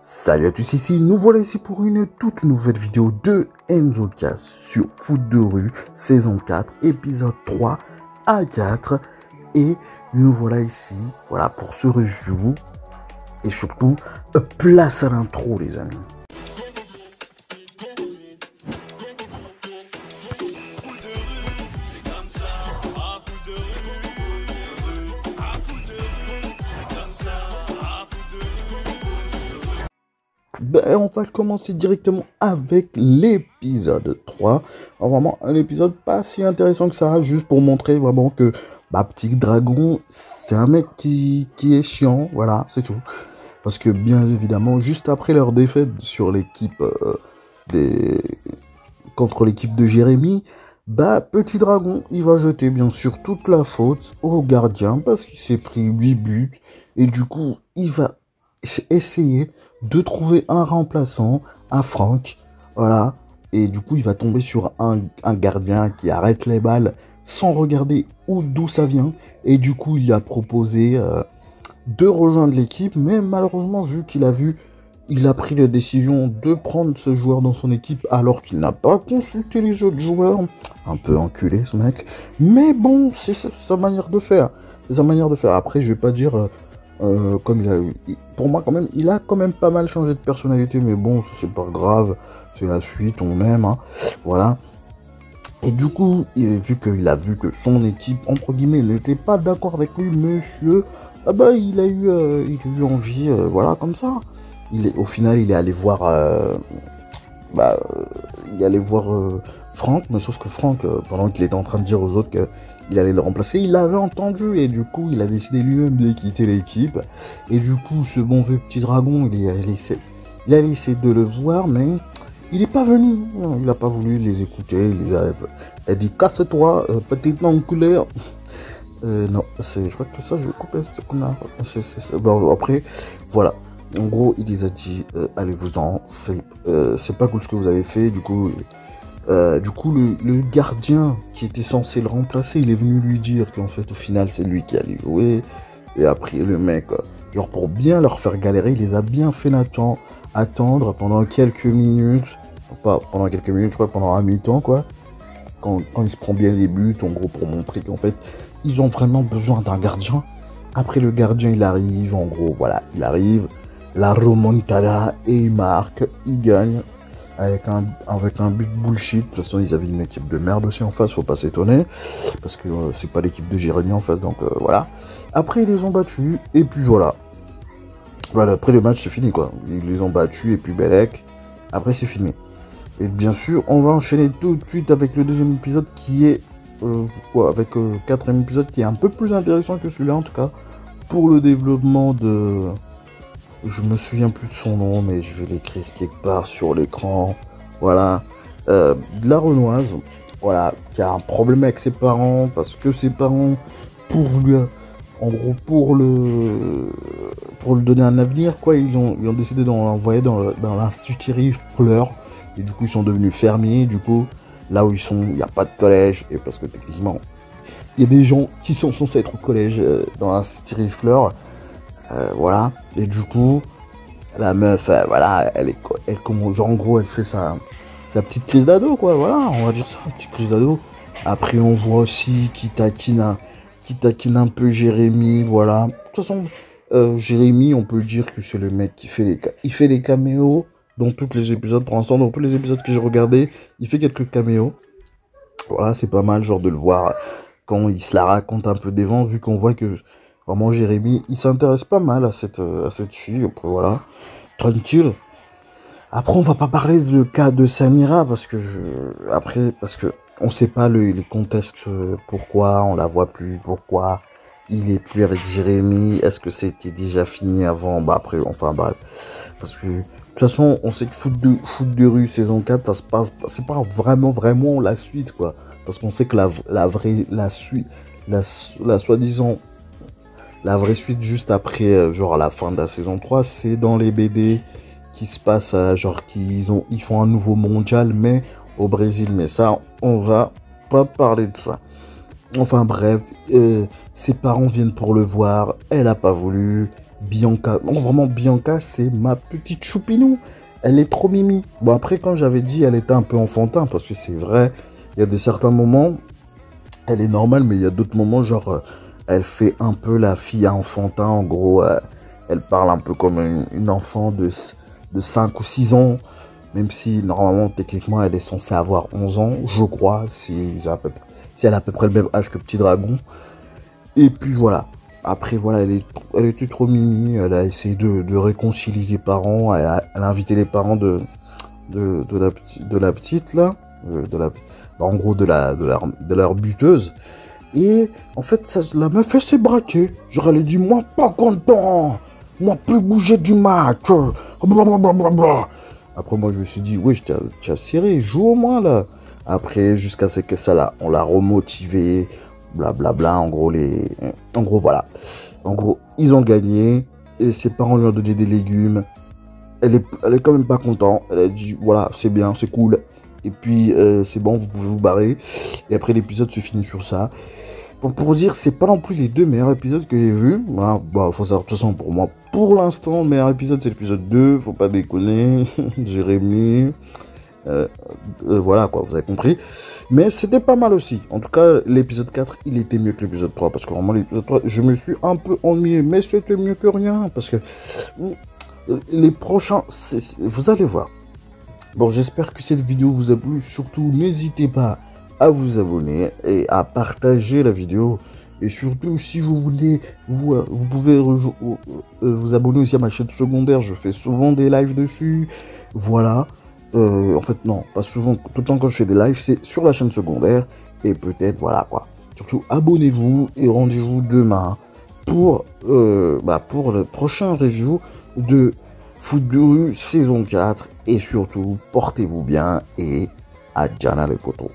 Salut à tous, ici, nous voilà ici pour une toute nouvelle vidéo de Enzocast sur Foot de rue, saison 4, épisode 3 à 4. Et nous voilà ici, voilà, pour ce review. Et surtout, place à l'intro les amis. On va commencer directement avec l'épisode 3. Alors, vraiment un épisode pas si intéressant que ça, juste pour montrer vraiment que Petit Dragon, c'est un mec qui est chiant, voilà, c'est tout. Parce que bien évidemment, juste après leur défaite sur l'équipe contre l'équipe de Jérémy, Petit Dragon, il va jeter bien sûr toute la faute au gardien parce qu'il s'est pris 8 buts et du coup, il va essayer de trouver un remplaçant, un Franck, voilà, et du coup il va tomber sur un gardien qui arrête les balles sans regarder d'où ça vient, et du coup il a proposé de rejoindre l'équipe, mais malheureusement vu qu'il a vu, il a pris la décision de prendre ce joueur dans son équipe alors qu'il n'a pas consulté les autres joueurs, un peu enculé ce mec, mais bon, c'est sa manière de faire, c'est sa manière de faire. Après je vais pas dire... comme pour moi quand même, il a quand même pas mal changé de personnalité, mais bon, c'est pas grave, c'est la suite, on aime, hein, voilà. Et du coup, vu qu'il a vu que son équipe, entre guillemets, n'était pas d'accord avec lui, monsieur, il a eu envie, voilà, comme ça. Au final, il est allé voir, Franck, mais sauf que Franck, pendant qu'il était en train de dire aux autres qu'il allait le remplacer, il l'avait entendu, et du coup, il a décidé lui-même de quitter l'équipe. Et du coup, ce bon vieux Petit Dragon, il a essayé de le voir, mais il n'est pas venu. Il n'a pas voulu les écouter, il a dit « Casse-toi, petite enculée !» Non, je crois que ça, je vais couper ce qu'on a. Bon, après, voilà. En gros, il les a dit allez-vous-en, c'est pas cool ce que vous avez fait. Du coup, le gardien qui était censé le remplacer, il est venu lui dire qu'en fait, au final, c'est lui qui allait jouer. Et après, le mec, genre pour bien leur faire galérer, il les a bien fait attendre pendant quelques minutes. Pas pendant quelques minutes, je crois, pendant un mi-temps, quoi. Quand il se prend bien les buts, en gros, pour montrer qu'en fait, ils ont vraiment besoin d'un gardien. Après, le gardien, il arrive, en gros, voilà, il arrive. La remontada, et il marque, il gagne. Avec un but bullshit. De toute façon, ils avaient une équipe de merde aussi en face, faut pas s'étonner. Parce que c'est pas l'équipe de Jérémy en face, donc voilà. Après, ils les ont battus, et puis voilà. Voilà, après le match, c'est fini, quoi. Ils les ont battus, et puis Belek. Après, c'est fini. Et bien sûr, on va enchaîner tout de suite avec le deuxième épisode qui est... avec le quatrième épisode qui est un peu plus intéressant que celui-là, en tout cas. Pour le développement de... Je me souviens plus de son nom, mais je vais l'écrire quelque part sur l'écran. Voilà. De la Renoise. Voilà. Qui a un problème avec ses parents. Parce que ses parents, pour le donner un avenir, quoi, ils ont décidé d'envoyer dans l'Institut Thierry Fleur. Et du coup, ils sont devenus fermiers. Du coup, là où ils sont, il n'y a pas de collège. Et parce que techniquement, il y a des gens qui sont censés être au collège dans l'Institut Thierry Fleur. Voilà, et du coup, la meuf, voilà, genre en gros, elle fait sa petite crise d'ado, quoi, voilà, on va dire ça, une petite crise d'ado. Après, on voit aussi qui taquine un peu Jérémy, voilà. De toute façon, Jérémy, on peut dire que c'est le mec qui fait les caméos dans tous les épisodes, pour l'instant, dans tous les épisodes que j'ai regardés, il fait quelques caméos. Voilà, c'est pas mal, genre, de le voir quand il se la raconte un peu des vents, vu qu'on voit que... Vraiment, Jérémy, il s'intéresse pas mal à cette fille. Après, voilà, tranquille. Après, on va pas parler du cas de Samira parce que on sait pas les contextes, pourquoi on la voit plus, pourquoi il est plus avec Jérémy. Est-ce que c'était déjà fini avant? Après, enfin bref. Parce que de toute façon, on sait que Foot de rue saison 4, ça se passe, c'est pas vraiment la suite, quoi. Parce qu'on sait que la soi-disant la vraie suite juste après, genre à la fin de la saison 3, c'est dans les BD qui se passe, genre ils font un nouveau mondial, mais au Brésil. Mais ça, on va pas parler de ça. Enfin bref, ses parents viennent pour le voir, elle a pas voulu. Bianca, non vraiment Bianca, c'est ma petite choupinou. Elle est trop mimi. Bon après quand j'avais dit elle était un peu enfantin, parce que c'est vrai, il y a des certains moments, elle est normale, mais il y a d'autres moments genre elle fait un peu la fille enfantin, en gros, elle parle un peu comme une enfant de 5 ou 6 ans, même si normalement techniquement elle est censée avoir 11 ans, je crois, si elle a à peu près le même âge que Petit Dragon. Et puis voilà. Après, voilà, elle était trop mimi. Elle a essayé de réconcilier les parents. Elle a invité les parents de la petite, là. En gros, de leur buteuse. Et en fait, la meuf, elle s'est braquée. Genre, elle a dit, moi, pas content. Moi, plus bouger du match. Blablabla. Après, moi, je me suis dit, oui, tu as serré. Joue au moins, là. Après, jusqu'à ce que ça, là, on l'a remotivé. Blablabla, en gros, voilà. En gros, ils ont gagné, et ses parents lui ont donné des légumes. Elle est quand même pas contente. Elle a dit, voilà, c'est bien, c'est cool. Et puis, c'est bon, vous pouvez vous barrer. Et après, l'épisode se finit sur ça. Bon, pour dire, c'est pas non plus les deux meilleurs épisodes que j'ai vus. Bah, faut savoir, de toute façon, pour moi, pour l'instant, le meilleur épisode, c'est l'épisode 2. Faut pas déconner. Jérémy. Voilà quoi, vous avez compris. Mais c'était pas mal aussi. En tout cas, l'épisode 4, il était mieux que l'épisode 3. Parce que vraiment, l'épisode 3, je me suis un peu ennuyé. Mais c'était mieux que rien. Parce que les prochains, vous allez voir. Bon, j'espère que cette vidéo vous a plu. Surtout, n'hésitez pas à vous abonner et à partager la vidéo. Et surtout, si vous voulez, vous pouvez vous abonner aussi à ma chaîne secondaire. Je fais souvent des lives dessus. Voilà. En fait, non, pas souvent. Tout le temps quand je fais des lives, c'est sur la chaîne secondaire. Et peut-être, voilà quoi. Surtout, abonnez-vous et rendez-vous demain pour le prochain review de Foot de rue saison 4. Et surtout, portez-vous bien et à Jana les potos.